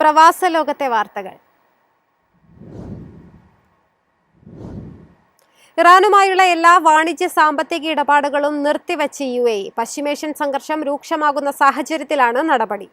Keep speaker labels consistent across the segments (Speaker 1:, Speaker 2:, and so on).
Speaker 1: പ്രവാസ ലോകത്തെ വാർത്തകൾ. ഇറാനുമായുള്ള എല്ലാ വാണിജ്യ സാമ്പത്തിക ഇടപാടുകളും നിർത്തിവെച്ച് UAE. പശ്ചിമേഷ്യൻ സംഘർഷം രൂക്ഷമാകുന്ന സാഹചര്യത്തിലാണ് നടപടി.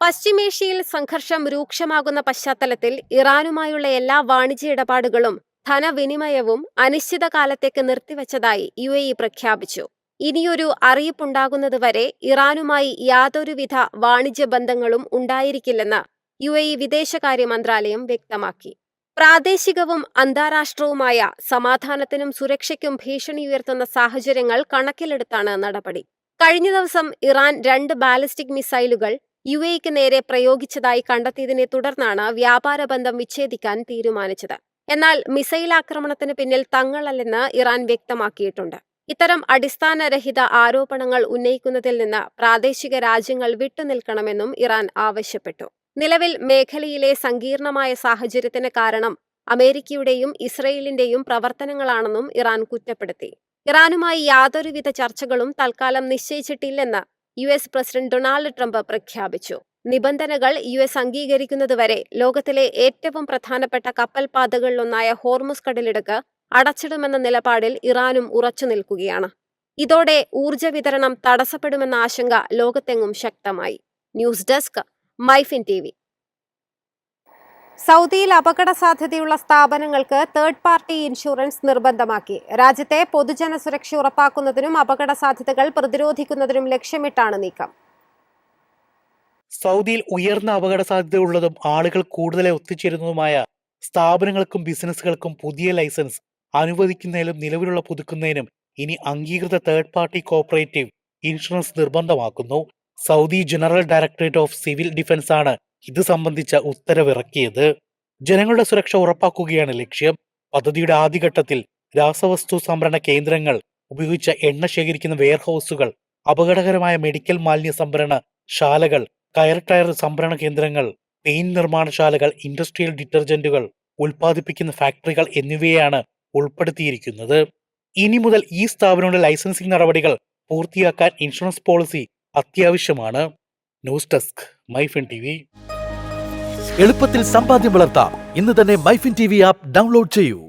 Speaker 1: പശ്ചിമേഷ്യയിൽ സംഘർഷം രൂക്ഷമാകുന്ന പശ്ചാത്തലത്തിൽ ഇറാനുമായുള്ള എല്ലാ വാണിജ്യ ഇടപാടുകളും ധനവിനിമയവും അനിശ്ചിതകാലത്തേക്ക് നിർത്തിവെച്ചതായി UAE പ്രഖ്യാപിച്ചു. ഇനിയൊരു അറിയിപ്പുണ്ടാകുന്നതുവരെ ഇറാനുമായി യാതൊരുവിധ വാണിജ്യ ബന്ധങ്ങളും ഉണ്ടായിരിക്കില്ലെന്ന് UAE വിദേശകാര്യ മന്ത്രാലയം വ്യക്തമാക്കി. പ്രാദേശികവും അന്താരാഷ്ട്രവുമായ സമാധാനത്തിനും സുരക്ഷയ്ക്കും ഭീഷണി ഉയർത്തുന്ന സാഹചര്യങ്ങൾ കണക്കിലെടുത്താണ് നടപടി. കഴിഞ്ഞ ദിവസം ഇറാൻ 2 ബാലിസ്റ്റിക് മിസൈലുകൾ UAEക്ക് നേരെ പ്രയോഗിച്ചതായി കണ്ടെത്തിയതിനെ തുടർന്നാണ് വ്യാപാര ബന്ധം വിച്ഛേദിക്കാൻ തീരുമാനിച്ചത്. എന്നാൽ മിസൈൽ ആക്രമണത്തിന് പിന്നിൽ തങ്ങളല്ലെന്ന് ഇറാൻ വ്യക്തമാക്കിയിട്ടുണ്ട്. ഇത്തരം അടിസ്ഥാനരഹിത ആരോപണങ്ങൾ ഉന്നയിക്കുന്നതിൽ നിന്ന് പ്രാദേശിക രാജ്യങ്ങൾ വിട്ടുനിൽക്കണമെന്നും ഇറാൻ ആവശ്യപ്പെട്ടു. നിലവിൽ മേഖലയിലെ സങ്കീർണമായ സാഹചര്യത്തിന് കാരണം അമേരിക്കയുടെയും ഇസ്രയേലിന്റെയും പ്രവർത്തനങ്ങളാണെന്നും ഇറാൻ കുറ്റപ്പെടുത്തി. ഇറാനുമായി യാതൊരുവിധ ചർച്ചകളും തൽക്കാലം നിശ്ചയിച്ചിട്ടില്ലെന്ന് US പ്രസിഡന്റ് ഡൊണാൾഡ് ട്രംപ് പ്രഖ്യാപിച്ചു. നിബന്ധനകൾ US അംഗീകരിക്കുന്നതുവരെ ലോകത്തിലെ ഏറ്റവും പ്രധാനപ്പെട്ട കപ്പൽ പാതകളിലൊന്നായ ഹോർമുസ് കടലിടുക്ക് അടച്ചിടുമെന്ന നിലപാടിൽ ഇറാനും ഉറച്ചു നിൽക്കുകയാണ്. ഇതോടെ ഊർജ്ജ വിതരണം തടസ്സപ്പെടുമെന്ന ആശങ്ക ലോകത്തെങ്ങും ശക്തമായി. News desk MyFin TV. സൗദിയിൽ അപകട സാധ്യതയുള്ള സ്ഥാപനങ്ങൾക്ക് തേർഡ് പാർട്ടി ഇൻഷുറൻസ് നിർബന്ധമാക്കി. രാജ്യത്തെ പൊതുജന സുരക്ഷ ഉറപ്പാക്കുന്നതിനും അപകട സാധ്യതകൾ പ്രതിരോധിക്കുന്നതിനും ലക്ഷ്യമിട്ടാണ് നീക്കം.
Speaker 2: സൗദിയിൽ ഉയർന്ന അപകട സാധ്യതയുള്ളതും ആളുകൾ കൂടുതലായി ഒത്തുചേരുന്നതുമായ സ്ഥാപനങ്ങൾക്കും ബിസിനസ്സുകൾക്കും പുതിയ ലൈസൻസ് അനുവദിക്കുന്നതിലും നിലവിലുള്ള പുതുക്കുന്നതിനും ഇനി അംഗീകൃത തേർഡ് പാർട്ടി കോഓപ്പറേറ്റീവ് ഇൻഷുറൻസ് നിർബന്ധമാക്കുന്നു. Saudi general directorate of civil defence ആണ് ഇത് സംബന്ധിച്ച ഉത്തരവിറക്കിയത്. ജനങ്ങളുടെ സുരക്ഷ ഉറപ്പാക്കുകയാണ് ലക്ഷ്യം. പദ്ധതിയുടെ ആദ്യഘട്ടത്തിൽ രാസവസ്തു സംഭരണ കേന്ദ്രങ്ങൾ, ഉപയോഗിച്ച എണ്ണ ശേഖരിക്കുന്ന വെയർഹൌസുകൾ, അപകടകരമായ മെഡിക്കൽ മാലിന്യ സംഭരണ ശാലകൾ, കയർ ടയർ സംഭരണ കേന്ദ്രങ്ങൾ, പെയിന്റ് നിർമ്മാണശാലകൾ, ഇൻഡസ്ട്രിയൽ ഡിറ്റർജന്റുകൾ ഉൽപ്പാദിപ്പിക്കുന്ന ഫാക്ടറികൾ എന്നിവയാണ് ഉൾപ്പെടുത്തിയിരിക്കുന്നത്. ഇനി മുതൽ ഈ സ്ഥാപനങ്ങളുടെ ലൈസൻസിംഗ് നടപടികൾ പൂർത്തിയാക്കാൻ ഇൻഷുറൻസ് പോളിസി അത്യാവശ്യമാണ്. News desk MyFin TV.
Speaker 3: എളുപ്പത്തിൽ സമ്പാദ്യം വളർത്താം. ഇന്ന് തന്നെ മൈഫിൻ TV ആപ്പ് ഡൗൺലോഡ് ചെയ്യൂ.